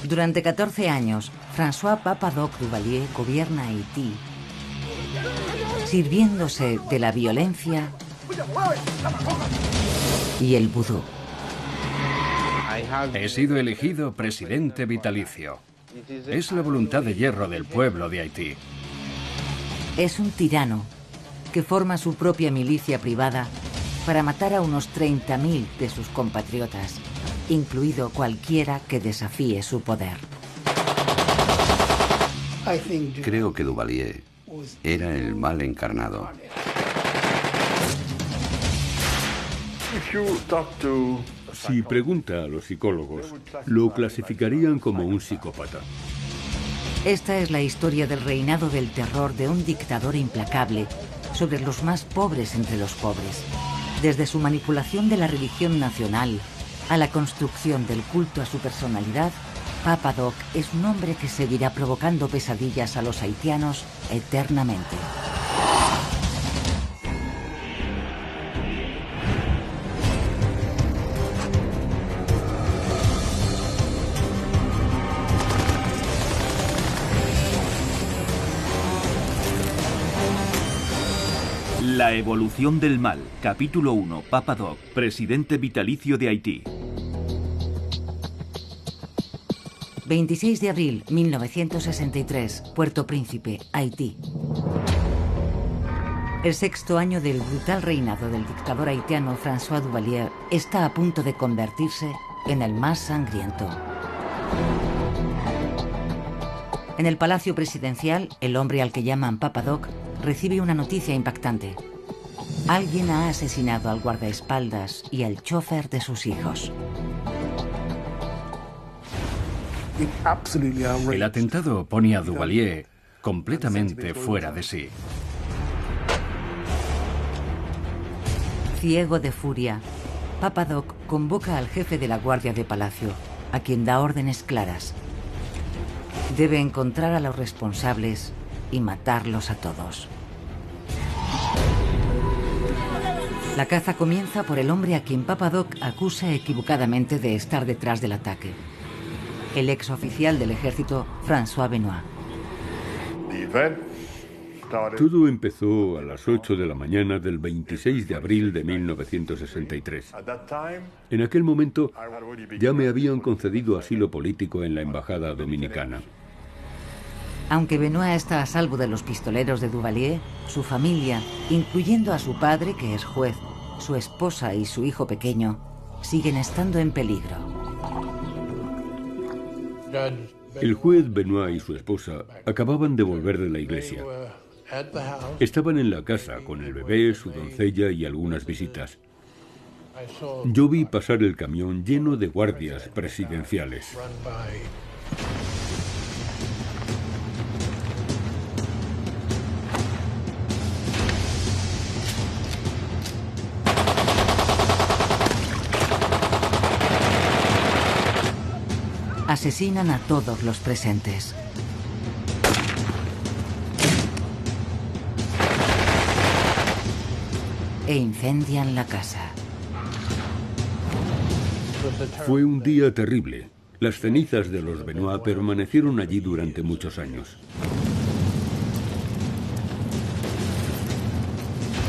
Durante 14 años, François Papa-Doc Duvalier gobierna Haití, sirviéndose de la violencia y el vudú. He sido elegido presidente vitalicio. Es la voluntad de hierro del pueblo de Haití. Es un tirano que forma su propia milicia privada para matar a unos 30.000 de sus compatriotas, incluido cualquiera que desafíe su poder. Creo que Duvalier era el mal encarnado. Si pregunta a los psicólogos, lo clasificarían como un psicópata. Esta es la historia del reinado del terror de un dictador implacable sobre los más pobres entre los pobres. Desde su manipulación de la religión nacional a la construcción del culto a su personalidad, Papa-Doc es un hombre que seguirá provocando pesadillas a los haitianos eternamente. La evolución del mal, capítulo 1, Papa-Doc, presidente vitalicio de Haití. 26 de abril 1963, Puerto Príncipe, Haití. El sexto año del brutal reinado del dictador haitiano François Duvalier está a punto de convertirse en el más sangriento. En el Palacio Presidencial, el hombre al que llaman Papa-Doc recibe una noticia impactante. Alguien ha asesinado al guardaespaldas y al chofer de sus hijos. El atentado pone a Duvalier completamente fuera de sí. Ciego de furia, Papa-Doc convoca al jefe de la Guardia de Palacio, a quien da órdenes claras. Debe encontrar a los responsables y matarlos a todos. La caza comienza por el hombre a quien Papa-Doc acusa equivocadamente de estar detrás del ataque. El exoficial del ejército, François Benoit. Todo empezó a las 8 de la mañana del 26 de abril de 1963. En aquel momento ya me habían concedido asilo político en la embajada dominicana. Aunque Benoit está a salvo de los pistoleros de Duvalier, su familia, incluyendo a su padre, que es juez, su esposa y su hijo pequeño, siguen estando en peligro. El juez Benoit y su esposa acababan de volver de la iglesia. Estaban en la casa con el bebé, su doncella y algunas visitas. Yo vi pasar el camión lleno de guardias presidenciales. Asesinan a todos los presentes. E incendian la casa. Fue un día terrible. Las cenizas de los Benoit permanecieron allí durante muchos años.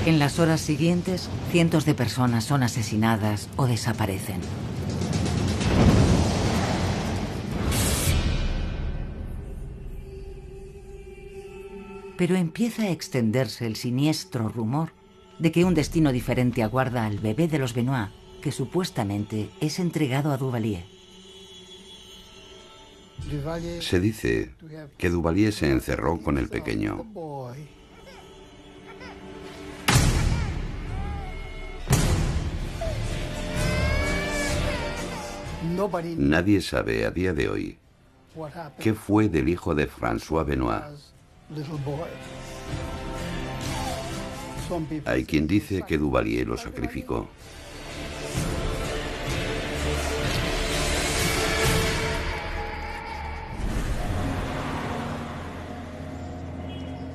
En las horas siguientes, cientos de personas son asesinadas o desaparecen. Pero empieza a extenderse el siniestro rumor de que un destino diferente aguarda al bebé de los Benoit, que supuestamente es entregado a Duvalier. Se dice que Duvalier se encerró con el pequeño. Nadie sabe a día de hoy qué fue del hijo de François Benoit. Hay quien dice que Duvalier lo sacrificó.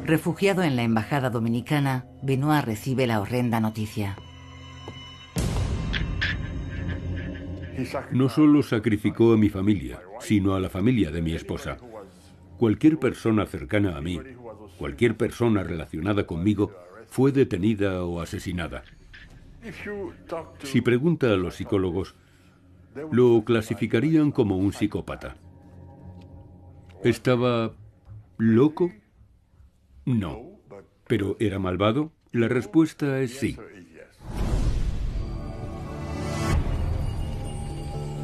Refugiado en la embajada dominicana, Benoit recibe la horrenda noticia. No solo sacrificó a mi familia, sino a la familia de mi esposa. Cualquier persona cercana a mí, cualquier persona relacionada conmigo, fue detenida o asesinada. Si pregunta a los psicólogos, lo clasificarían como un psicópata. ¿Estaba loco? No. ¿Pero era malvado? La respuesta es sí.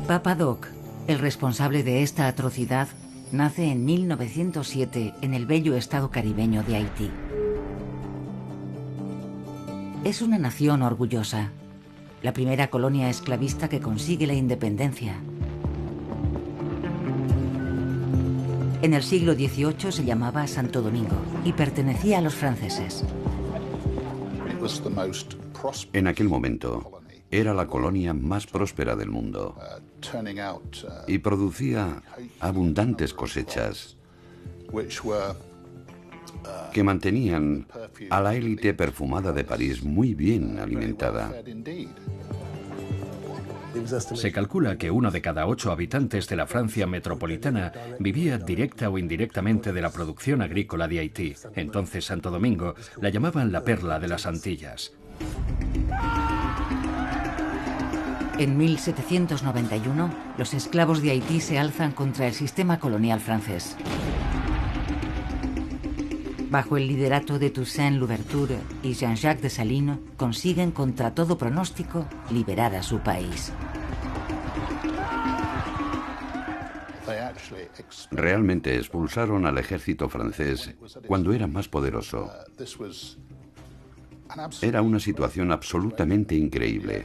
Papa Doc, el responsable de esta atrocidad, nace en 1907 en el bello estado caribeño de Haití. Es una nación orgullosa, la primera colonia esclavista que consigue la independencia. En el siglo XVIII se llamaba Santo Domingo y pertenecía a los franceses. En aquel momento, era la colonia más próspera del mundo y producía abundantes cosechas que mantenían a la élite perfumada de París muy bien alimentada. Se calcula que 1 de cada 8 habitantes de la Francia metropolitana vivía directa o indirectamente de la producción agrícola de Haití. Entonces Santo Domingo la llamaban la perla de las Antillas. En 1791, los esclavos de Haití se alzan contra el sistema colonial francés. Bajo el liderato de Toussaint Louverture y Jean-Jacques Dessalines, consiguen contra todo pronóstico liberar a su país. Realmente expulsaron al ejército francés cuando era más poderoso. Era una situación absolutamente increíble.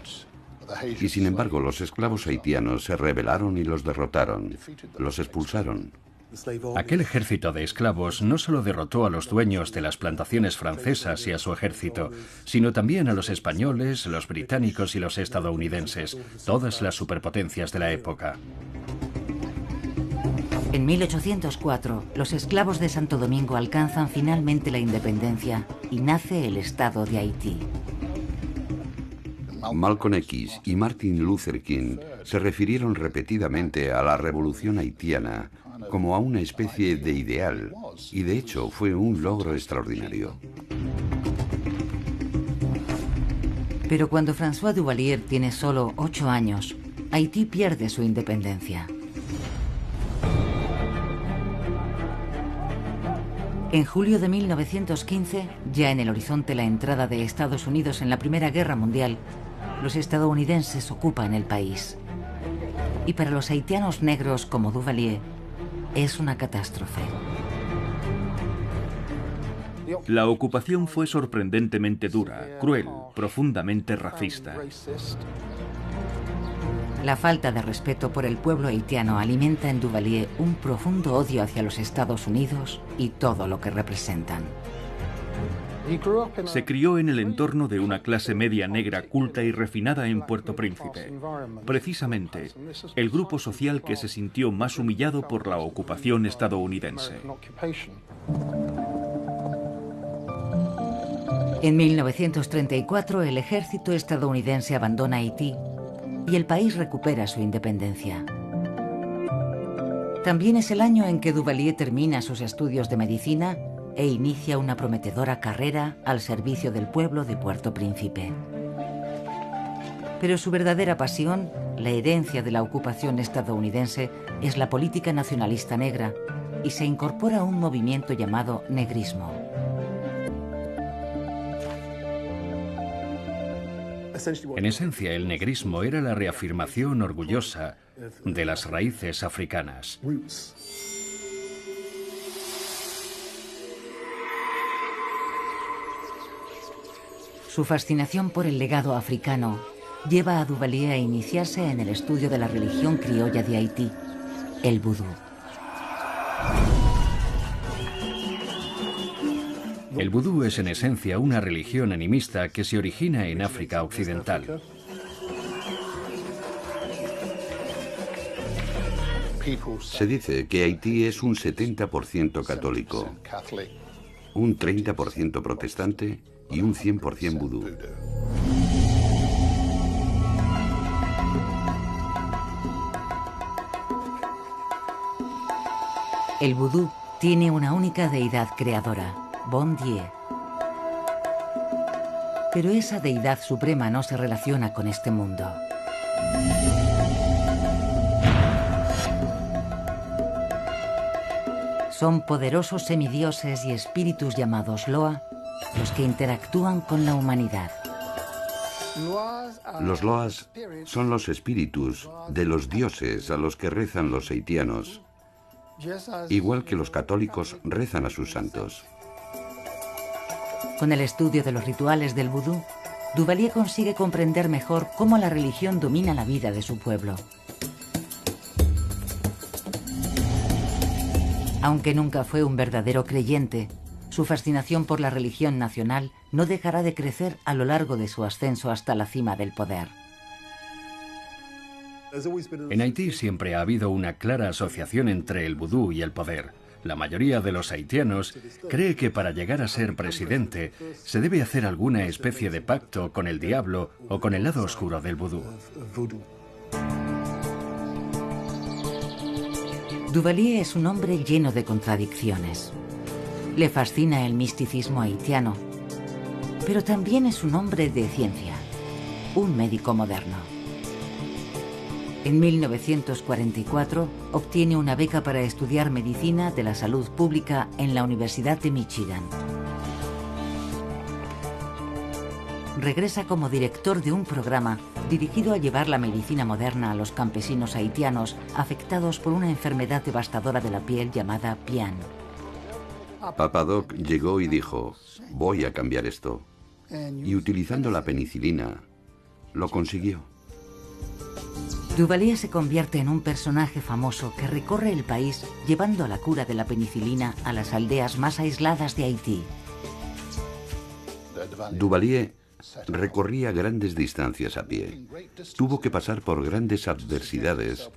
Y sin embargo, los esclavos haitianos se rebelaron y los derrotaron. Los expulsaron. Aquel ejército de esclavos no solo derrotó a los dueños de las plantaciones francesas y a su ejército, sino también a los españoles, los británicos y los estadounidenses, todas las superpotencias de la época. En 1804, los esclavos de Santo Domingo alcanzan finalmente la independencia y nace el Estado de Haití. Malcolm X y Martin Luther King se refirieron repetidamente a la revolución haitiana como a una especie de ideal, y de hecho fue un logro extraordinario. Pero cuando François Duvalier tiene solo 8 años, Haití pierde su independencia. En julio de 1915, ya en el horizonte la entrada de Estados Unidos en la Primera Guerra Mundial, los estadounidenses ocupan el país. Y para los haitianos negros como Duvalier, es una catástrofe. La ocupación fue sorprendentemente dura, cruel, profundamente racista. La falta de respeto por el pueblo haitiano alimenta en Duvalier un profundo odio hacia los Estados Unidos y todo lo que representan. Se crió en el entorno de una clase media negra culta y refinada en Puerto Príncipe. Precisamente, el grupo social que se sintió más humillado por la ocupación estadounidense. En 1934, el ejército estadounidense abandona Haití y el país recupera su independencia. También es el año en que Duvalier termina sus estudios de medicina e inicia una prometedora carrera al servicio del pueblo de Puerto Príncipe. Pero su verdadera pasión, la herencia de la ocupación estadounidense, es la política nacionalista negra y se incorpora a un movimiento llamado negrismo. En esencia, el negrismo era la reafirmación orgullosa de las raíces africanas. Su fascinación por el legado africano lleva a Duvalier a iniciarse en el estudio de la religión criolla de Haití, el vudú. El vudú es en esencia una religión animista que se origina en África Occidental. Se dice que Haití es un 70% católico, un 30% protestante y un 100% vudú. El vudú tiene una única deidad creadora, Bon Dieu. Pero esa deidad suprema no se relaciona con este mundo. Son poderosos semidioses y espíritus llamados Loa los que interactúan con la humanidad. Los Loas son los espíritus de los dioses a los que rezan los haitianos, igual que los católicos rezan a sus santos. Con el estudio de los rituales del vudú, Duvalier consigue comprender mejor cómo la religión domina la vida de su pueblo. Aunque nunca fue un verdadero creyente, su fascinación por la religión nacional no dejará de crecer a lo largo de su ascenso hasta la cima del poder. En Haití siempre ha habido una clara asociación entre el vudú y el poder. La mayoría de los haitianos cree que para llegar a ser presidente se debe hacer alguna especie de pacto con el diablo o con el lado oscuro del vudú. Duvalier es un hombre lleno de contradicciones. Le fascina el misticismo haitiano, pero también es un hombre de ciencia, un médico moderno. En 1944 obtiene una beca para estudiar medicina de la salud pública en la Universidad de Michigan. Regresa como director de un programa dirigido a llevar la medicina moderna a los campesinos haitianos afectados por una enfermedad devastadora de la piel llamada PIAN. Papa Doc llegó y dijo, voy a cambiar esto. Y utilizando la penicilina, lo consiguió. Duvalier se convierte en un personaje famoso que recorre el país llevando la cura de la penicilina a las aldeas más aisladas de Haití. Duvalier recorría grandes distancias a pie. Tuvo que pasar por grandes adversidades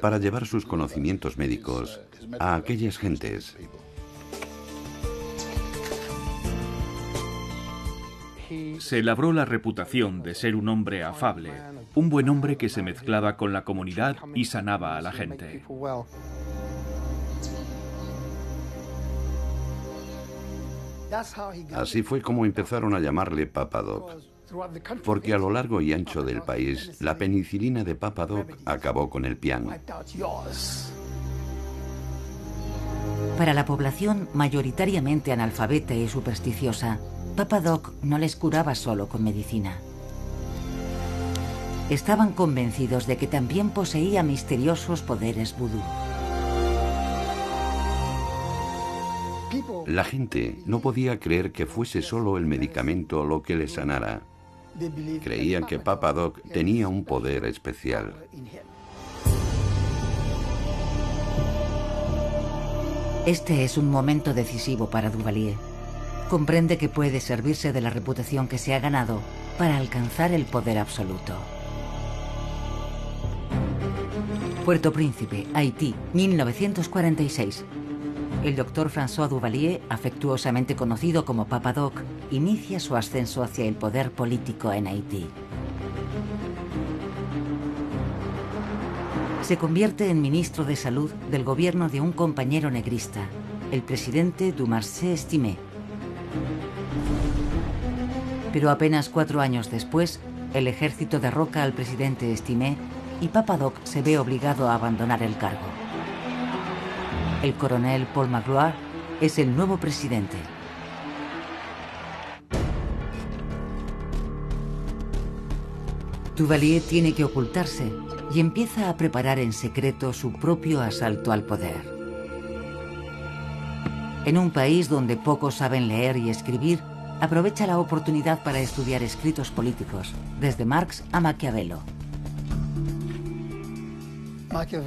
para llevar sus conocimientos médicos a aquellas gentes. Se labró la reputación de ser un hombre afable, un buen hombre que se mezclaba con la comunidad y sanaba a la gente. Así fue como empezaron a llamarle Papa Doc, porque a lo largo y ancho del país, la penicilina de Papa Doc acabó con el PIAN. Para la población mayoritariamente analfabeta y supersticiosa, Papa Doc no les curaba solo con medicina. Estaban convencidos de que también poseía misteriosos poderes vudú. La gente no podía creer que fuese solo el medicamento lo que le sanara. Creían que Papa Doc tenía un poder especial. Este es un momento decisivo para Duvalier. Comprende que puede servirse de la reputación que se ha ganado para alcanzar el poder absoluto. Puerto Príncipe, Haití, 1946. El doctor François Duvalier, afectuosamente conocido como Papa Doc, inicia su ascenso hacia el poder político en Haití. Se convierte en ministro de Salud del gobierno de un compañero negrista, el presidente Dumarsais Estimé. Pero apenas 4 años después, el ejército derroca al presidente Estimé y Papa Doc se ve obligado a abandonar el cargo. El coronel Paul Magloire es el nuevo presidente. Duvalier tiene que ocultarse y empieza a preparar en secreto su propio asalto al poder. En un país donde pocos saben leer y escribir, aprovecha la oportunidad para estudiar escritos políticos, desde Marx a Maquiavelo.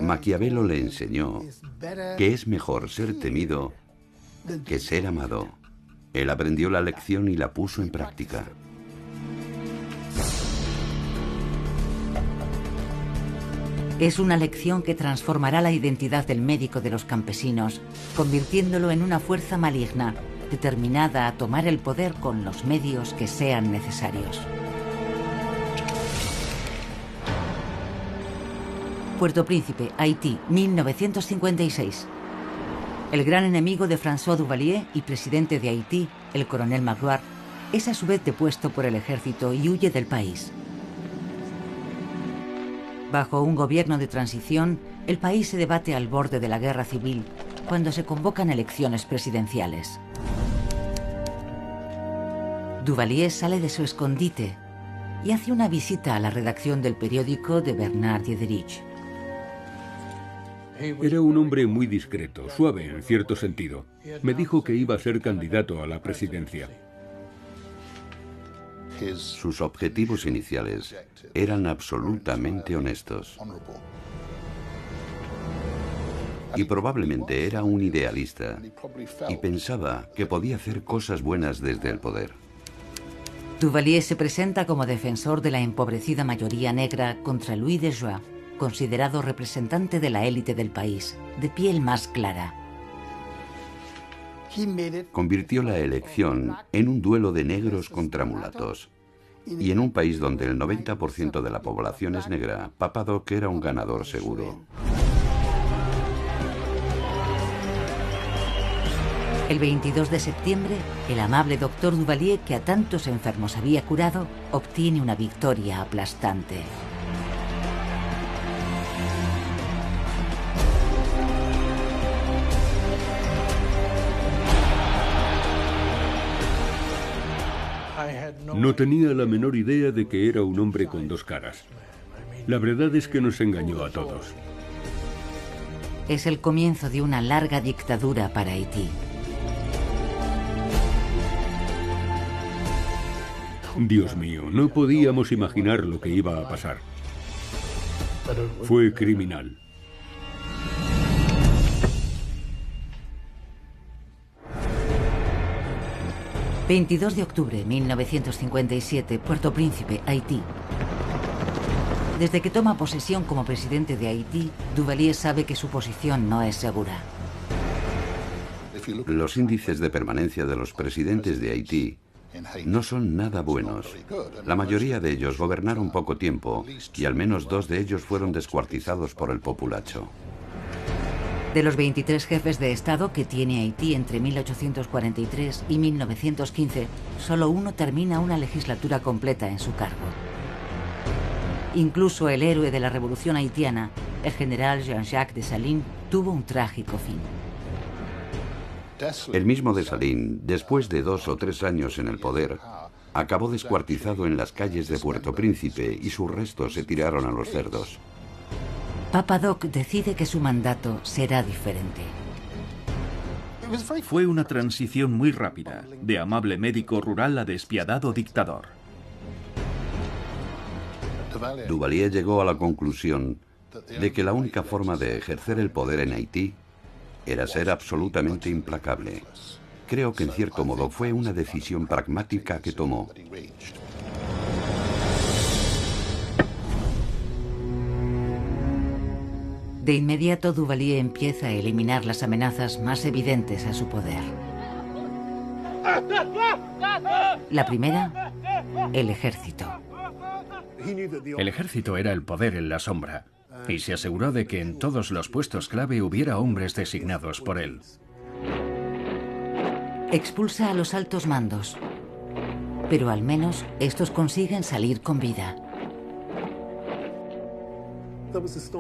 Maquiavelo le enseñó que es mejor ser temido que ser amado. Él aprendió la lección y la puso en práctica. Es una lección que transformará la identidad del médico de los campesinos, convirtiéndolo en una fuerza maligna, determinada a tomar el poder con los medios que sean necesarios. Puerto Príncipe, Haití, 1956. El gran enemigo de François Duvalier y presidente de Haití, el coronel Magloire, es a su vez depuesto por el ejército y huye del país. Bajo un gobierno de transición, el país se debate al borde de la guerra civil cuando se convocan elecciones presidenciales. Duvalier sale de su escondite y hace una visita a la redacción del periódico de Bernard Diederich. Era un hombre muy discreto, suave en cierto sentido. Me dijo que iba a ser candidato a la presidencia. Sus objetivos iniciales eran absolutamente honestos. Y probablemente era un idealista y pensaba que podía hacer cosas buenas desde el poder. Duvalier se presenta como defensor de la empobrecida mayoría negra contra Louis de Joix, considerado representante de la élite del país, de piel más clara. Convirtió la elección en un duelo de negros contra mulatos. Y en un país donde el 90% de la población es negra, Papa Doc era un ganador seguro. El 22 de septiembre, el amable doctor Duvalier, que a tantos enfermos había curado, obtiene una victoria aplastante. No tenía la menor idea de que era un hombre con dos caras. La verdad es que nos engañó a todos. Es el comienzo de una larga dictadura para Haití. Dios mío, no podíamos imaginar lo que iba a pasar. Fue criminal. ...22 de octubre 1957, Puerto Príncipe, Haití. Desde que toma posesión como presidente de Haití, Duvalier sabe que su posición no es segura. Los índices de permanencia de los presidentes de Haití no son nada buenos. La mayoría de ellos gobernaron poco tiempo y al menos 2 de ellos fueron descuartizados por el populacho. De los 23 jefes de Estado que tiene Haití entre 1843 y 1915, solo uno termina una legislatura completa en su cargo. Incluso el héroe de la revolución haitiana, el general Jean-Jacques Dessalines, tuvo un trágico fin. El mismo Dessalines, después de 2 o 3 años en el poder, acabó descuartizado en las calles de Puerto Príncipe y sus restos se tiraron a los cerdos. Papa Doc decide que su mandato será diferente. Fue una transición muy rápida, de amable médico rural a despiadado dictador. Duvalier llegó a la conclusión de que la única forma de ejercer el poder en Haití era ser absolutamente implacable. Creo que en cierto modo fue una decisión pragmática que tomó. De inmediato, Duvalier empieza a eliminar las amenazas más evidentes a su poder. La primera, el ejército. El ejército era el poder en la sombra, y se aseguró de que en todos los puestos clave hubiera hombres designados por él. Expulsa a los altos mandos, pero al menos estos consiguen salir con vida.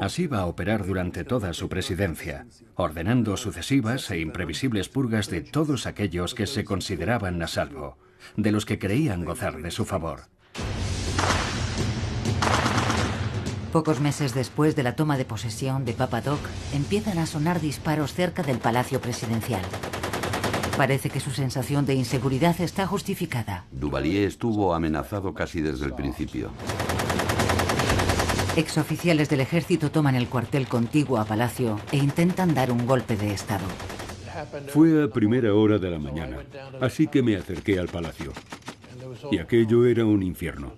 Así va a operar durante toda su presidencia, ordenando sucesivas e imprevisibles purgas de todos aquellos que se consideraban a salvo, de los que creían gozar de su favor. Pocos meses después de la toma de posesión de Papa Doc, empiezan a sonar disparos cerca del Palacio Presidencial. Parece que su sensación de inseguridad está justificada. Duvalier estuvo amenazado casi desde el principio. Exoficiales del ejército toman el cuartel contiguo a Palacio e intentan dar un golpe de estado. Fue a primera hora de la mañana, así que me acerqué al palacio. Y aquello era un infierno.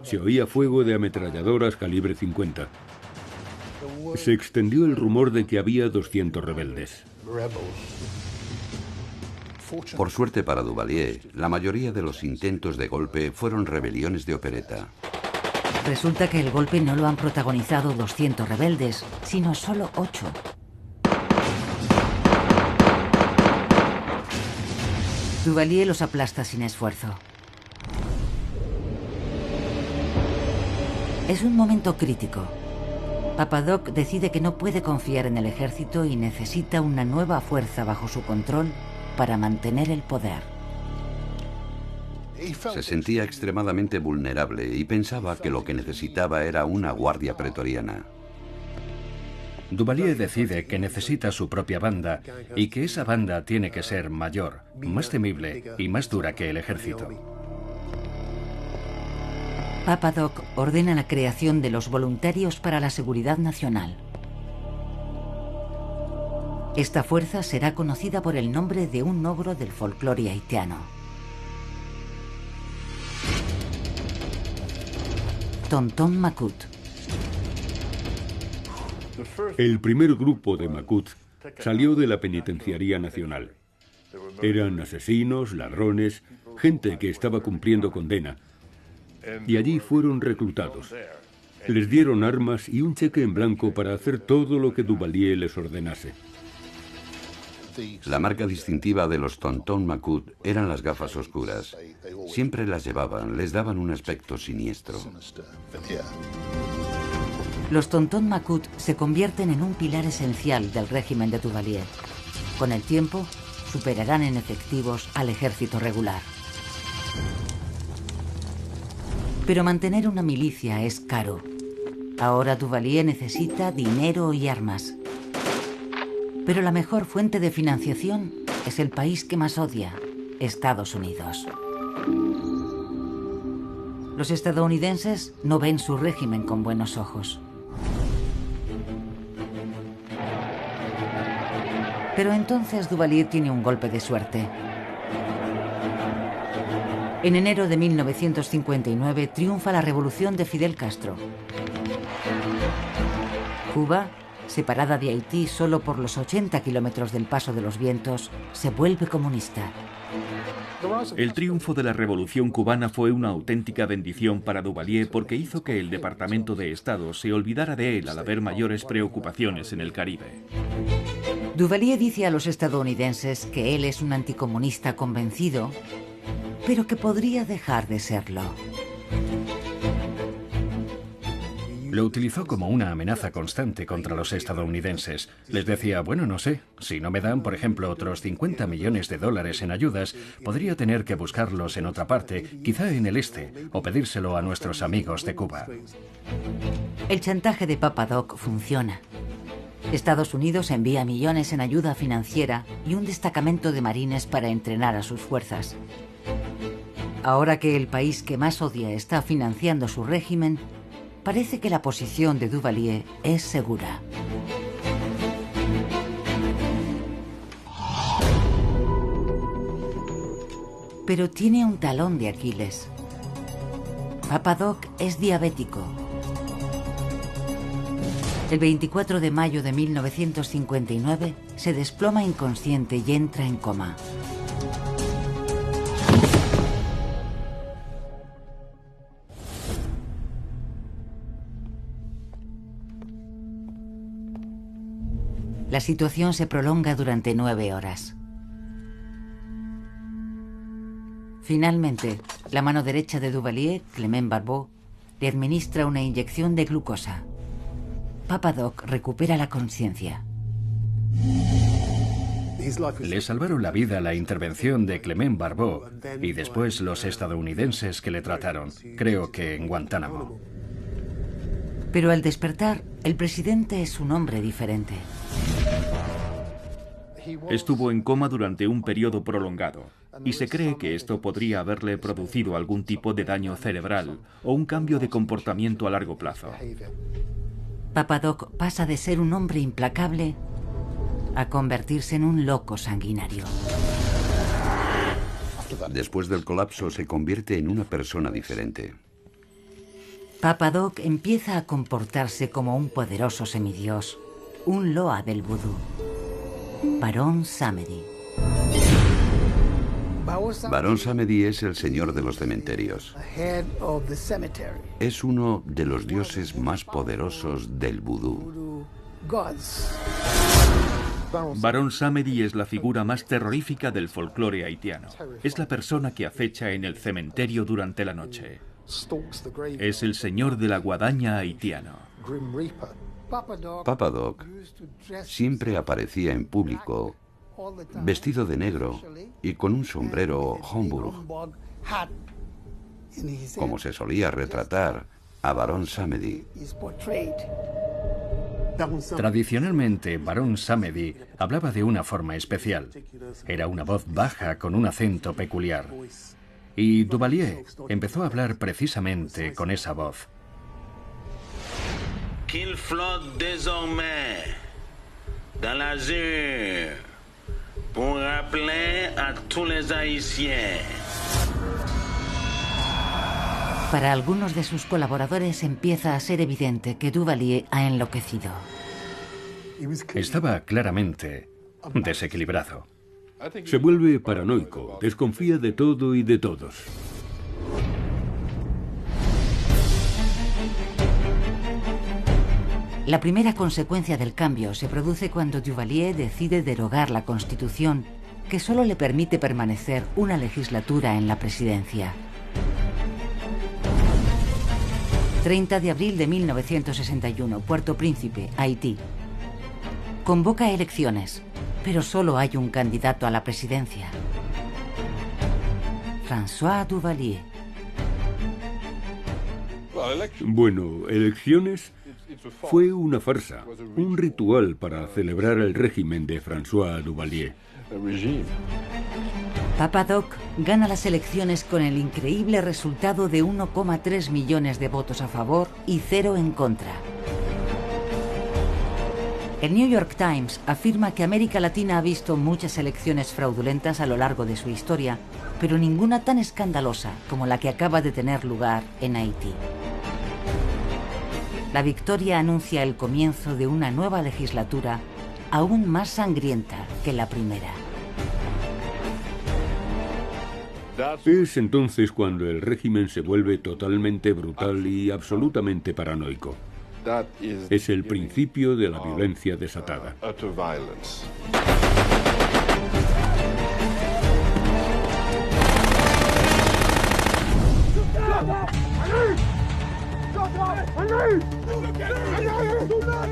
Se oía fuego de ametralladoras calibre 50. Se extendió el rumor de que había 200 rebeldes. Por suerte para Duvalier, la mayoría de los intentos de golpe fueron rebeliones de opereta. Resulta que el golpe no lo han protagonizado 200 rebeldes, sino solo 8. Duvalier los aplasta sin esfuerzo. Es un momento crítico. Papa Doc decide que no puede confiar en el ejército y necesita una nueva fuerza bajo su control para mantener el poder. Se sentía extremadamente vulnerable y pensaba que lo que necesitaba era una guardia pretoriana. Duvalier decide que necesita su propia banda y que esa banda tiene que ser mayor, más temible y más dura que el ejército. Papa Doc ordena la creación de los Voluntarios para la Seguridad Nacional. Esta fuerza será conocida por el nombre de un ogro del folclore haitiano. Tonton Macoute. El primer grupo de Macoute salió de la Penitenciaría Nacional. Eran asesinos, ladrones, gente que estaba cumpliendo condena. Y allí fueron reclutados. Les dieron armas y un cheque en blanco para hacer todo lo que Duvalier les ordenase. La marca distintiva de los Tonton Macoute eran las gafas oscuras. Siempre las llevaban, les daban un aspecto siniestro. Los Tonton Macoute se convierten en un pilar esencial del régimen de Duvalier. Con el tiempo, superarán en efectivos al ejército regular. Pero mantener una milicia es caro. Ahora Duvalier necesita dinero y armas. Pero la mejor fuente de financiación es el país que más odia, Estados Unidos. Los estadounidenses no ven su régimen con buenos ojos. Pero entonces Duvalier tiene un golpe de suerte. En enero de 1959 triunfa la revolución de Fidel Castro. Cuba, separada de Haití solo por los 80 kilómetros del Paso de los Vientos, se vuelve comunista. El triunfo de la Revolución cubana fue una auténtica bendición para Duvalier porque hizo que el Departamento de Estado se olvidara de él al haber mayores preocupaciones en el Caribe. Duvalier dice a los estadounidenses que él es un anticomunista convencido, pero que podría dejar de serlo. Lo utilizó como una amenaza constante contra los estadounidenses. Les decía, bueno, no sé, si no me dan, por ejemplo, otros 50 millones de dólares en ayudas, podría tener que buscarlos en otra parte, quizá en el este, o pedírselo a nuestros amigos de Cuba. El chantaje de Papa Doc funciona. Estados Unidos envía millones en ayuda financiera y un destacamento de marines para entrenar a sus fuerzas. Ahora que el país que más odia está financiando su régimen, parece que la posición de Duvalier es segura. Pero tiene un talón de Aquiles. Papa Doc es diabético. El 24 de mayo de 1959 se desploma inconsciente y entra en coma. La situación se prolonga durante 9 horas. Finalmente, la mano derecha de Duvalier, Clement Barbeau, le administra una inyección de glucosa. Papa Doc recupera la conciencia. Le salvaron la vida la intervención de Clement Barbeau y después los estadounidenses que le trataron, creo que en Guantánamo. Pero al despertar, el presidente es un hombre diferente. Estuvo en coma durante un periodo prolongado y se cree que esto podría haberle producido algún tipo de daño cerebral o un cambio de comportamiento a largo plazo. Papa Doc pasa de ser un hombre implacable a convertirse en un loco sanguinario. Después del colapso se convierte en una persona diferente. Papa Doc empieza a comportarse como un poderoso semidios, un loa del vudú. Barón Samedi. Barón Samedi es el señor de los cementerios. Es uno de los dioses más poderosos del vudú. Barón Samedi es la figura más terrorífica del folclore haitiano. Es la persona que acecha en el cementerio durante la noche. Es el señor de la guadaña haitiano. Papa Doc siempre aparecía en público vestido de negro y con un sombrero Homburg, como se solía retratar a Barón Samedi. Tradicionalmente, Barón Samedi hablaba de una forma especial. Era una voz baja con un acento peculiar. Y Duvalier empezó a hablar precisamente con esa voz. Qu'il flotte désormais dans l'azur pour rappeler à tous les Haïtiens. Para algunos de sus colaboradores empieza a ser evidente que Duvalier ha enloquecido. Estaba claramente desequilibrado. Se vuelve paranoico, desconfía de todo y de todos. La primera consecuencia del cambio se produce cuando Duvalier decide derogar la Constitución, que solo le permite permanecer una legislatura en la presidencia. 30 de abril de 1961, Puerto Príncipe, Haití. Convoca elecciones, pero solo hay un candidato a la presidencia. François Duvalier. Bueno, elecciones fue una farsa, un ritual para celebrar el régimen de François Duvalier. Papa Doc gana las elecciones con el increíble resultado de 1,3 millones de votos a favor y 0 en contra. El New York Times afirma que América Latina ha visto muchas elecciones fraudulentas a lo largo de su historia, pero ninguna tan escandalosa como la que acaba de tener lugar en Haití. La victoria anuncia el comienzo de una nueva legislatura aún más sangrienta que la primera. Es entonces cuando el régimen se vuelve totalmente brutal y absolutamente paranoico. Es el principio de la violencia desatada.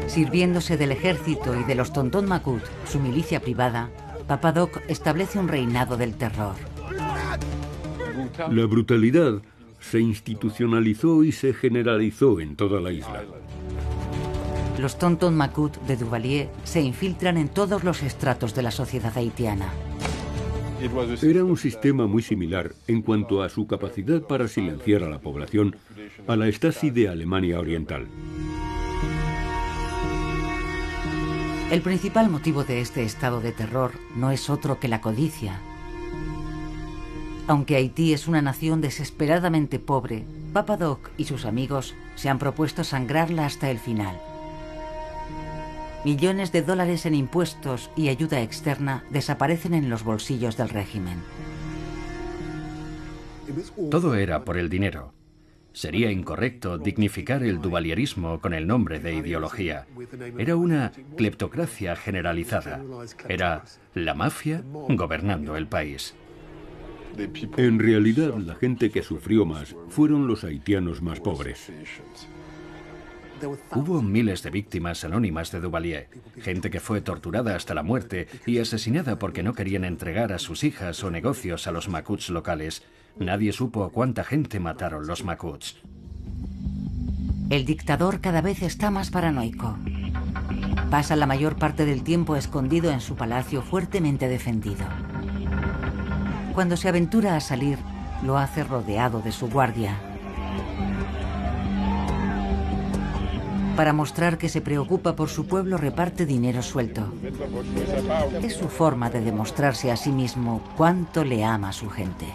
Sirviéndose del ejército y de los Tonton Macoute, su milicia privada, Papa Doc establece un reinado del terror. La brutalidad se institucionalizó y se generalizó en toda la isla. Los Tonton Macoute de Duvalier se infiltran en todos los estratos de la sociedad haitiana. Era un sistema muy similar en cuanto a su capacidad para silenciar a la población a la Stasi de Alemania Oriental. El principal motivo de este estado de terror no es otro que la codicia. Aunque Haití es una nación desesperadamente pobre, Papa Doc y sus amigos se han propuesto sangrarla hasta el final. Millones de dólares en impuestos y ayuda externa desaparecen en los bolsillos del régimen. Todo era por el dinero. Sería incorrecto dignificar el duvalierismo con el nombre de ideología. Era una cleptocracia generalizada. Era la mafia gobernando el país. En realidad, la gente que sufrió más fueron los haitianos más pobres. Hubo miles de víctimas anónimas de Duvalier, gente que fue torturada hasta la muerte y asesinada porque no querían entregar a sus hijas o negocios a los Macoutes locales. Nadie supo a cuánta gente mataron los Macoutes. El dictador cada vez está más paranoico. Pasa la mayor parte del tiempo escondido en su palacio fuertemente defendido. Cuando se aventura a salir, lo hace rodeado de su guardia. Para mostrar que se preocupa por su pueblo, reparte dinero suelto. Es su forma de demostrarse a sí mismo cuánto le ama a su gente.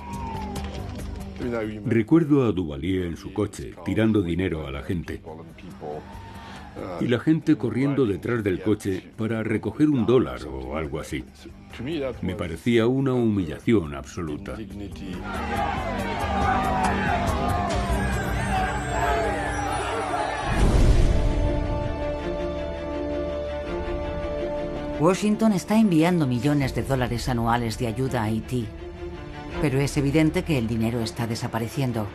Recuerdo a Duvalier en su coche, tirando dinero a la gente. Y la gente corriendo detrás del coche para recoger $1 o algo así. Me parecía una humillación absoluta. Washington está enviando millones de dólares anuales de ayuda a Haití, pero es evidente que el dinero está desapareciendo.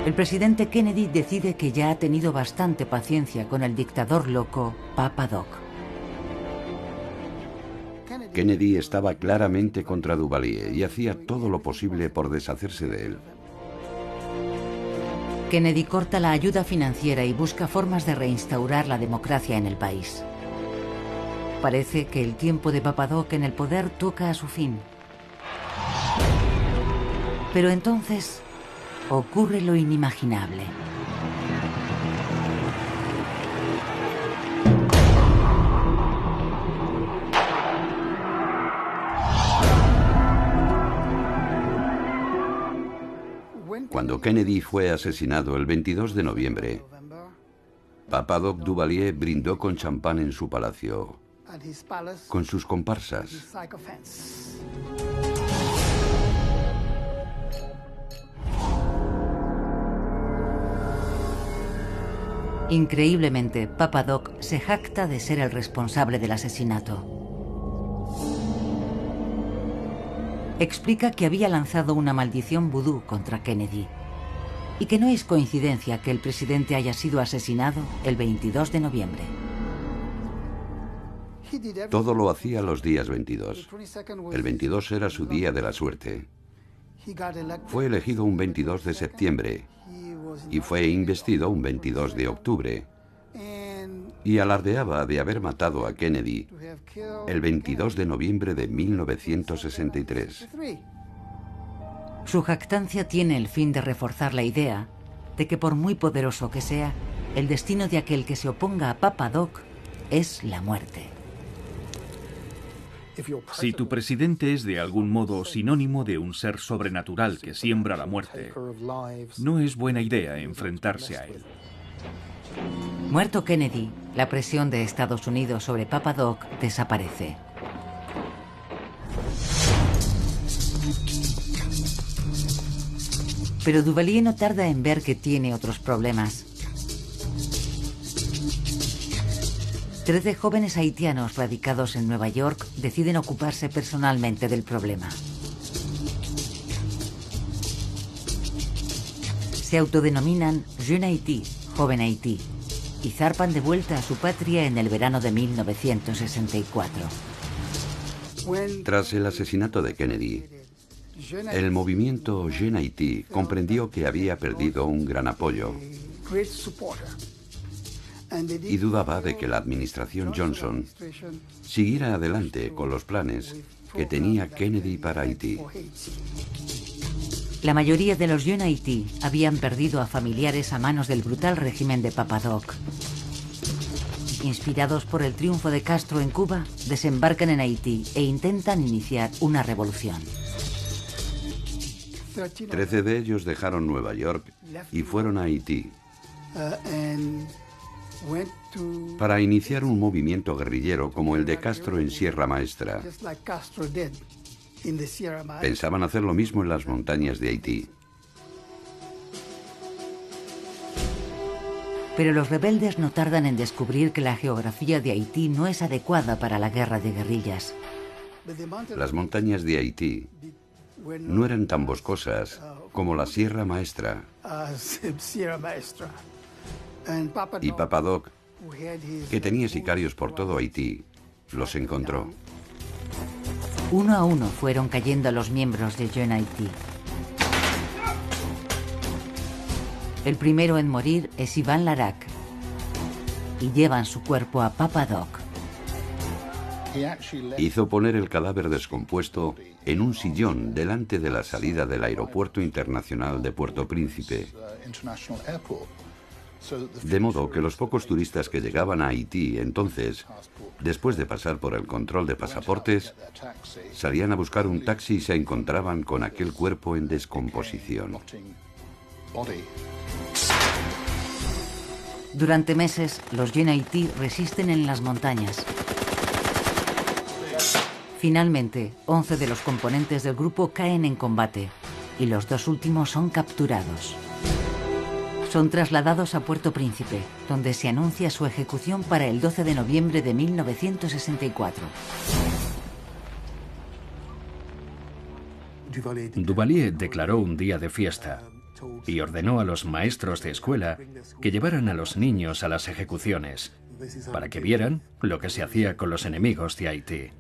El presidente Kennedy decide que ya ha tenido bastante paciencia con el dictador loco Papa Doc. Kennedy estaba claramente contra Duvalier y hacía todo lo posible por deshacerse de él. Kennedy corta la ayuda financiera y busca formas de reinstaurar la democracia en el país. Parece que el tiempo de Papa Doc en el poder toca a su fin. Pero entonces ocurre lo inimaginable. Cuando Kennedy fue asesinado el 22 de noviembre, Papa Doc Duvalier brindó con champán en su palacio, con sus comparsas. Increíblemente, Papa Doc se jacta de ser el responsable del asesinato. Explica que había lanzado una maldición vudú contra Kennedy y que no es coincidencia que el presidente haya sido asesinado el 22 de noviembre. Todo lo hacía los días 22. El 22 era su día de la suerte. Fue elegido un 22 de septiembre y fue investido un 22 de octubre. Y alardeaba de haber matado a Kennedy el 22 de noviembre de 1963. Su jactancia tiene el fin de reforzar la idea de que por muy poderoso que sea, el destino de aquel que se oponga a Papa Doc es la muerte. Si tu presidente es de algún modo sinónimo de un ser sobrenatural que siembra la muerte, no es buena idea enfrentarse a él. Muerto Kennedy, la presión de Estados Unidos sobre Papa Doc desaparece. Pero Duvalier no tarda en ver que tiene otros problemas. 13 jóvenes haitianos radicados en Nueva York deciden ocuparse personalmente del problema. Se autodenominan Jeune Haïti, Joven Haití, y zarpan de vuelta a su patria en el verano de 1964. Tras el asesinato de Kennedy, el movimiento Jeune Haïti comprendió que había perdido un gran apoyo y dudaba de que la administración Johnson siguiera adelante con los planes que tenía Kennedy para Haití. La mayoría de los Jeune Haïti habían perdido a familiares a manos del brutal régimen de Papa Doc. Inspirados por el triunfo de Castro en Cuba, desembarcan en Haití e intentan iniciar una revolución. 13 de ellos dejaron Nueva York y fueron a Haití para iniciar un movimiento guerrillero como el de Castro en Sierra Maestra. Pensaban hacer lo mismo en las montañas de Haití. Pero los rebeldes no tardan en descubrir que la geografía de Haití no es adecuada para la guerra de guerrillas. Las montañas de Haití no eran tan boscosas como la Sierra Maestra. Y Papa Doc, que tenía sicarios por todo Haití, los encontró. Uno a uno fueron cayendo los miembros de Jeune Haïti. El primero en morir es Iván Larac, y llevan su cuerpo a Papa Doc. Hizo poner el cadáver descompuesto en un sillón delante de la salida del Aeropuerto Internacional de Puerto Príncipe. De modo que los pocos turistas que llegaban a Haití entonces, después de pasar por el control de pasaportes, salían a buscar un taxi y se encontraban con aquel cuerpo en descomposición. Durante meses, los Jeune Haïti resisten en las montañas. Finalmente, 11 de los componentes del grupo caen en combate y los dos últimos son capturados. Son trasladados a Puerto Príncipe, donde se anuncia su ejecución para el 12 de noviembre de 1964. Duvalier declaró un día de fiesta y ordenó a los maestros de escuela que llevaran a los niños a las ejecuciones para que vieran lo que se hacía con los enemigos de Haití.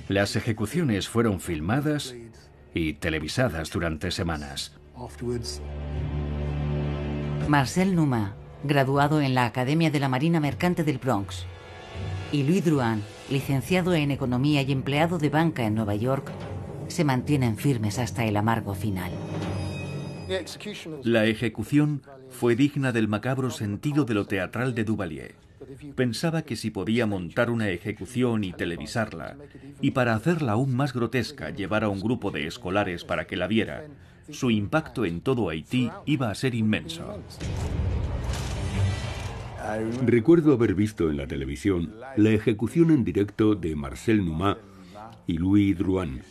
Las ejecuciones fueron filmadas y televisadas durante semanas. Marcel Numa, graduado en la Academia de la Marina Mercante del Bronx, y Louis Drouin, licenciado en Economía y empleado de banca en Nueva York, se mantienen firmes hasta el amargo final. La ejecución fue digna del macabro sentido de lo teatral de Duvalier. Pensaba que si podía montar una ejecución y televisarla, y para hacerla aún más grotesca llevar a un grupo de escolares para que la viera, su impacto en todo Haití iba a ser inmenso. Recuerdo haber visto en la televisión la ejecución en directo de Marcel Numa y Louis Drouin.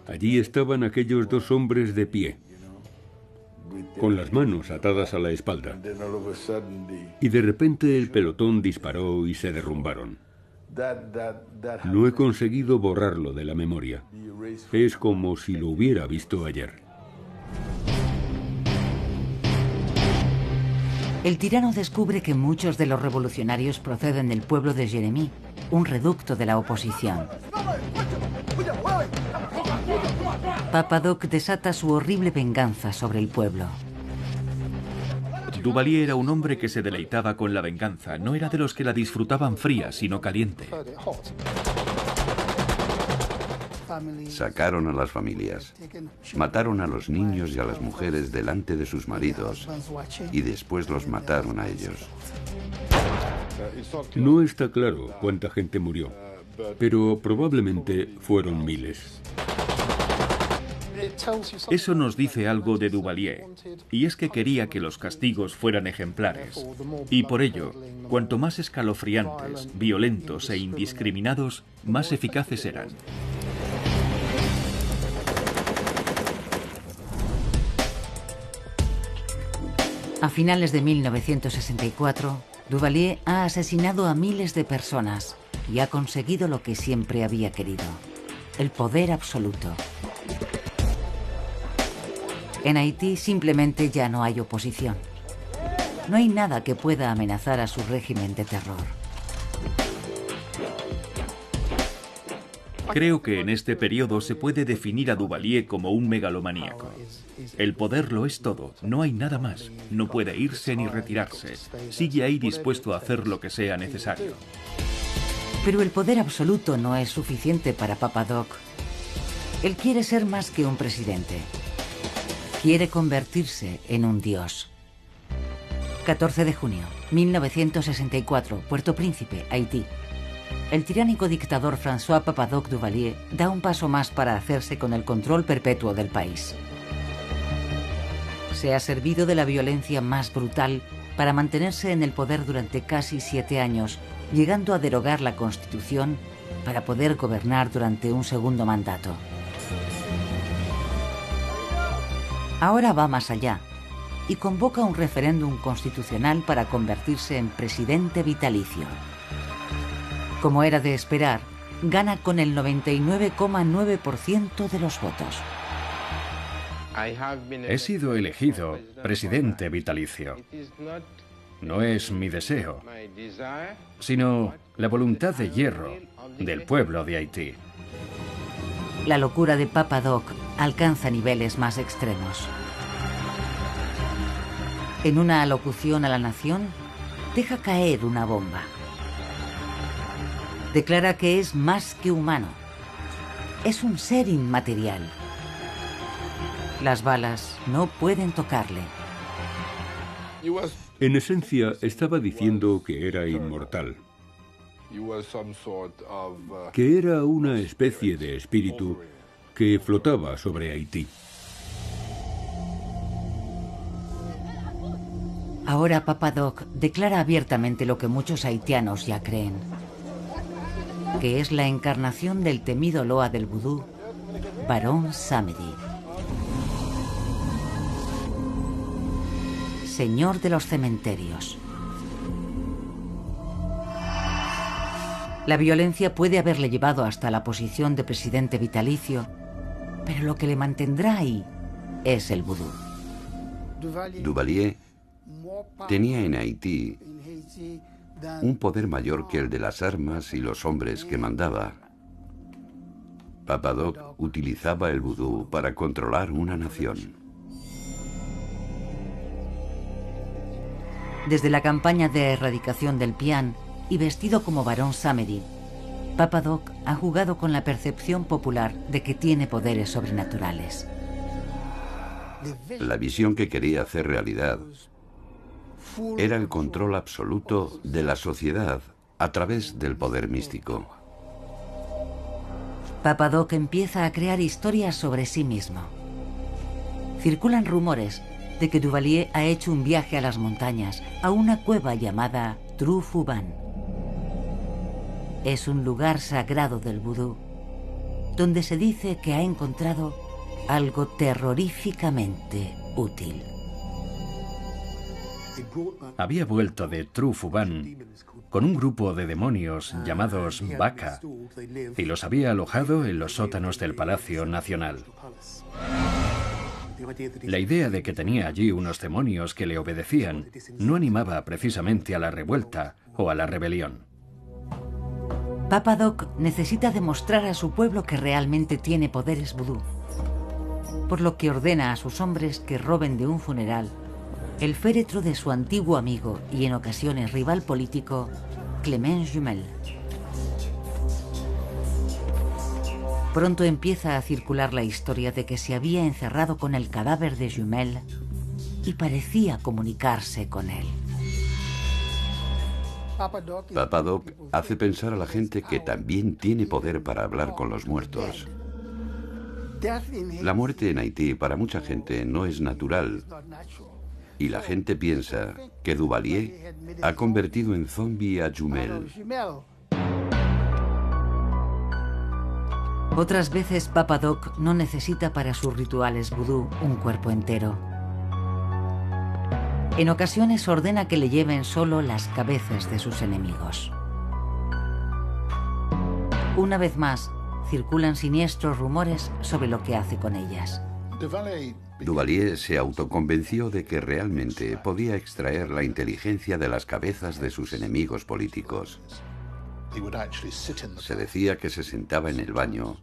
Allí estaban aquellos dos hombres de pie, con las manos atadas a la espalda. Y de repente el pelotón disparó y se derrumbaron. No he conseguido borrarlo de la memoria. Es como si lo hubiera visto ayer. El tirano descubre que muchos de los revolucionarios proceden del pueblo de Jérémie, un reducto de la oposición. Papa Doc desata su horrible venganza sobre el pueblo. Duvalier era un hombre que se deleitaba con la venganza. No era de los que la disfrutaban fría, sino caliente. Sacaron a las familias, mataron a los niños y a las mujeres delante de sus maridos y después los mataron a ellos. No está claro cuánta gente murió, pero probablemente fueron miles. Eso nos dice algo de Duvalier, y es que quería que los castigos fueran ejemplares. Y por ello, cuanto más escalofriantes, violentos e indiscriminados, más eficaces eran. A finales de 1964, Duvalier ha asesinado a miles de personas y ha conseguido lo que siempre había querido: el poder absoluto. En Haití simplemente ya no hay oposición. No hay nada que pueda amenazar a su régimen de terror. Creo que en este periodo se puede definir a Duvalier como un megalomaníaco. El poder lo es todo, no hay nada más. No puede irse ni retirarse. Sigue ahí dispuesto a hacer lo que sea necesario. Pero el poder absoluto no es suficiente para Papa Doc. Él quiere ser más que un presidente. Quiere convertirse en un dios. 14 de junio, 1964, Puerto Príncipe, Haití. El tiránico dictador François Papa-Doc Duvalier da un paso más para hacerse con el control perpetuo del país. Se ha servido de la violencia más brutal para mantenerse en el poder durante casi 7 años, llegando a derogar la Constitución para poder gobernar durante un segundo mandato. Ahora va más allá y convoca un referéndum constitucional para convertirse en presidente vitalicio. Como era de esperar, gana con el 99,9% de los votos. He sido elegido presidente vitalicio. No es mi deseo, sino la voluntad de hierro del pueblo de Haití. La locura de Papa Doc alcanza niveles más extremos. En una alocución a la nación, deja caer una bomba. Declara que es más que humano. Es un ser inmaterial. Las balas no pueden tocarle. En esencia, estaba diciendo que era inmortal. Que era una especie de espíritu que flotaba sobre Haití. Ahora Papa Doc declara abiertamente lo que muchos haitianos ya creen: que es la encarnación del temido loa del vudú, Barón Samedi. señor de los cementerios. La violencia puede haberle llevado hasta la posición de presidente vitalicio, pero lo que le mantendrá ahí es el vudú. Duvalier tenía en Haití un poder mayor que el de las armas y los hombres que mandaba. Papa Doc utilizaba el vudú para controlar una nación. Desde la campaña de erradicación del pián y vestido como barón Samedi, Papa Doc ha jugado con la percepción popular de que tiene poderes sobrenaturales. La visión que quería hacer realidad era el control absoluto de la sociedad a través del poder místico. Papa Doc empieza a crear historias sobre sí mismo. Circulan rumores de que Duvalier ha hecho un viaje a las montañas, a una cueva llamada Trou-Fouban. Es un lugar sagrado del vudú, donde se dice que ha encontrado algo terroríficamente útil. Había vuelto de Trou-Fouban con un grupo de demonios llamados Baka y los había alojado en los sótanos del Palacio Nacional. La idea de que tenía allí unos demonios que le obedecían no animaba precisamente a la revuelta o a la rebelión. Papa Doc necesita demostrar a su pueblo que realmente tiene poderes vudú, por lo que ordena a sus hombres que roben de un funeral el féretro de su antiguo amigo y en ocasiones rival político, Clement Jumel. Pronto empieza a circular la historia de que se había encerrado con el cadáver de Jumel y parecía comunicarse con él. Papa Doc hace pensar a la gente que también tiene poder para hablar con los muertos. La muerte en Haití para mucha gente no es natural y la gente piensa que Duvalier ha convertido en zombie a Jumel. Otras veces Papa Doc no necesita para sus rituales vudú un cuerpo entero. En ocasiones ordena que le lleven solo las cabezas de sus enemigos. Una vez más, circulan siniestros rumores sobre lo que hace con ellas. Duvalier se autoconvenció de que realmente podía extraer la inteligencia de las cabezas de sus enemigos políticos. Se decía que se sentaba en el baño,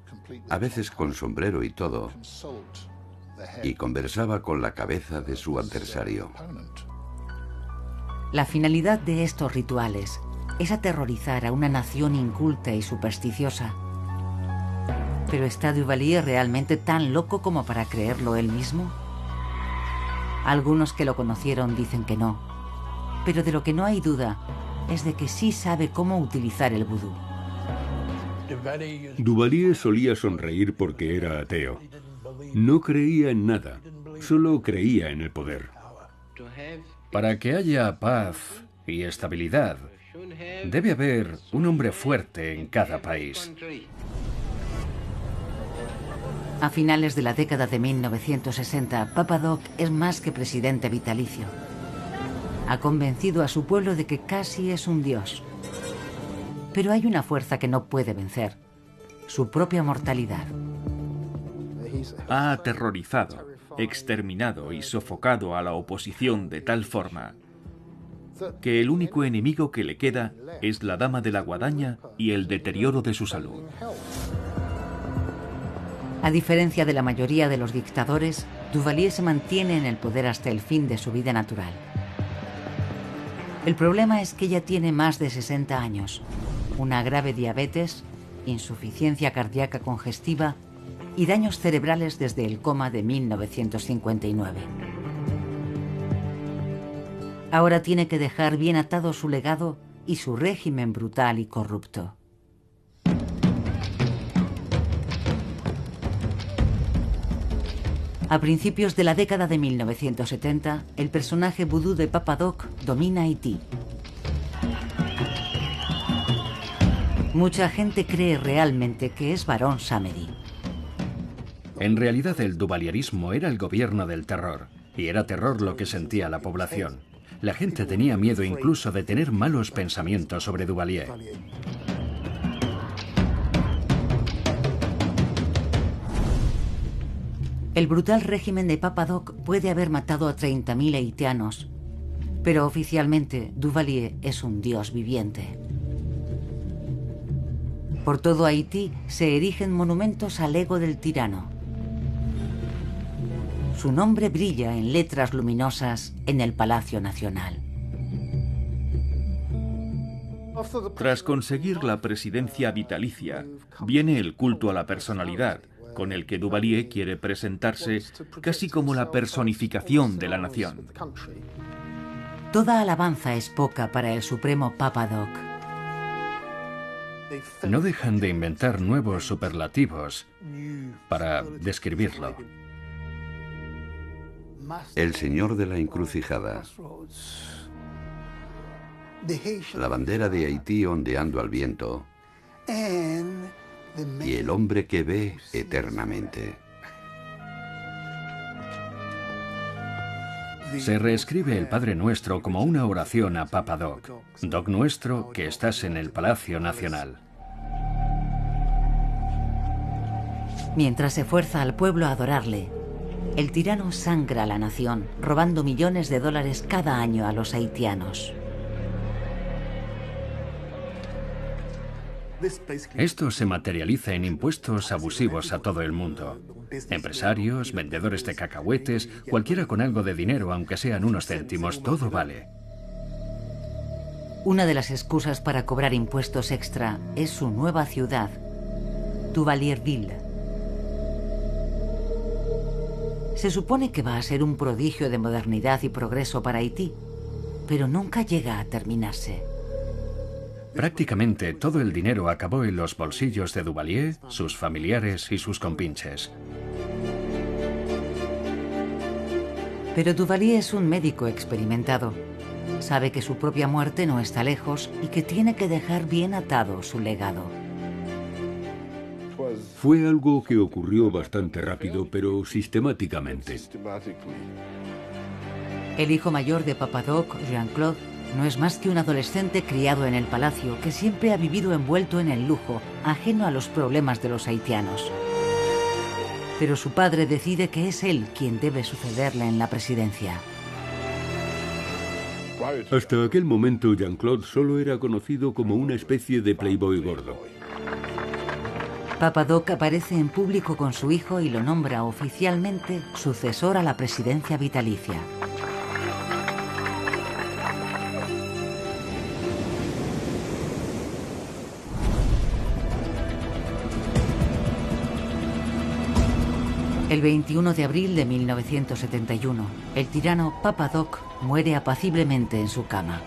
a veces con sombrero y todo, y conversaba con la cabeza de su adversario. La finalidad de estos rituales es aterrorizar a una nación inculta y supersticiosa. ¿Pero está Duvalier realmente tan loco como para creerlo él mismo? Algunos que lo conocieron dicen que no, pero de lo que no hay duda es de que sí sabe cómo utilizar el vudú. Duvalier solía sonreír porque era ateo. No creía en nada, solo creía en el poder. Para que haya paz y estabilidad, debe haber un hombre fuerte en cada país. A finales de la década de 1960, Papa Doc es más que presidente vitalicio. Ha convencido a su pueblo de que casi es un dios. Pero hay una fuerza que no puede vencer: su propia mortalidad. Ha aterrorizado, exterminado y sofocado a la oposición de tal forma que el único enemigo que le queda es la dama de la guadaña y el deterioro de su salud. A diferencia de la mayoría de los dictadores, Duvalier se mantiene en el poder hasta el fin de su vida natural. El problema es que ella tiene más de 60 años, una grave diabetes, insuficiencia cardíaca congestiva y daños cerebrales desde el coma de 1959. Ahora tiene que dejar bien atado su legado y su régimen brutal y corrupto. A principios de la década de 1970, el personaje vudú de Papa Doc domina Haití. Mucha gente cree realmente que es barón Samedi. En realidad el duvalierismo era el gobierno del terror, Y era terror lo que sentía la población. La gente tenía miedo incluso de tener malos pensamientos sobre Duvalier. El brutal régimen de Papa Doc puede haber matado a 30.000 haitianos, pero oficialmente Duvalier es un dios viviente. Por todo Haití se erigen monumentos al ego del tirano. Su nombre brilla en letras luminosas en el Palacio Nacional. Tras conseguir la presidencia vitalicia, viene el culto a la personalidad, con el que Duvalier quiere presentarse casi como la personificación de la nación. Toda alabanza es poca para el supremo Papa Doc. No dejan de inventar nuevos superlativos para describirlo. El señor de la encrucijada. La bandera de Haití ondeando al viento. Y el hombre que ve eternamente. Se reescribe el Padre Nuestro como una oración a Papa Doc. Doc nuestro, que estás en el Palacio Nacional. Mientras se fuerza al pueblo a adorarle, el tirano sangra a la nación, robando millones de dólares cada año a los haitianos. Esto se materializa en impuestos abusivos a todo el mundo. Empresarios, vendedores de cacahuetes, cualquiera con algo de dinero, aunque sean unos céntimos, todo vale. Una de las excusas para cobrar impuestos extra es su nueva ciudad, Duvalierville. Se supone que va a ser un prodigio de modernidad y progreso para Haití, pero nunca llega a terminarse. Prácticamente todo el dinero acabó en los bolsillos de Duvalier, sus familiares y sus compinches. Pero Duvalier es un médico experimentado. Sabe que su propia muerte no está lejos y que tiene que dejar bien atado su legado. Fue algo que ocurrió bastante rápido, pero sistemáticamente. El hijo mayor de Papa Doc, Jean-Claude, no es más que un adolescente criado en el palacio que siempre ha vivido envuelto en el lujo, ajeno a los problemas de los haitianos. Pero su padre decide que es él quien debe sucederle en la presidencia. Hasta aquel momento, Jean-Claude solo era conocido como una especie de playboy gordo. Papa Doc aparece en público con su hijo y lo nombra oficialmente sucesor a la presidencia vitalicia. El 21 de abril de 1971, el tirano Papa Doc muere apaciblemente en su cama.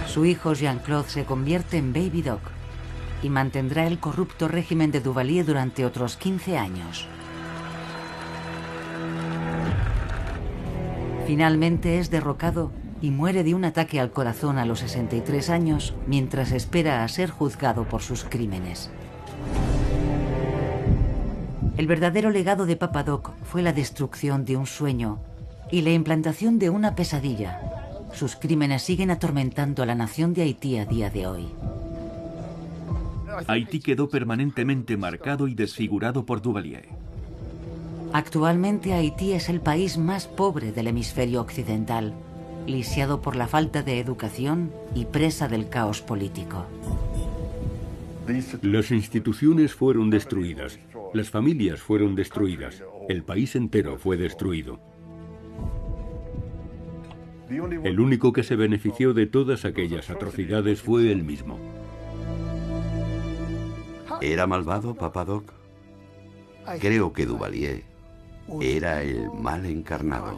Su hijo Jean-Claude se convierte en Baby Doc y mantendrá el corrupto régimen de Duvalier durante otros 15 años. Finalmente es derrocado y muere de un ataque al corazón a los 63 años mientras espera a ser juzgado por sus crímenes. El verdadero legado de Papa Doc fue la destrucción de un sueño y la implantación de una pesadilla. Sus crímenes siguen atormentando a la nación de Haití a día de hoy. Haití quedó permanentemente marcado y desfigurado por Duvalier. Actualmente Haití es el país más pobre del hemisferio occidental, lisiado por la falta de educación y presa del caos político. Las instituciones fueron destruidas, las familias fueron destruidas, el país entero fue destruido. El único que se benefició de todas aquellas atrocidades fue él mismo. ¿Era malvado, Papa Doc? Creo que Duvalier era el mal encarnado.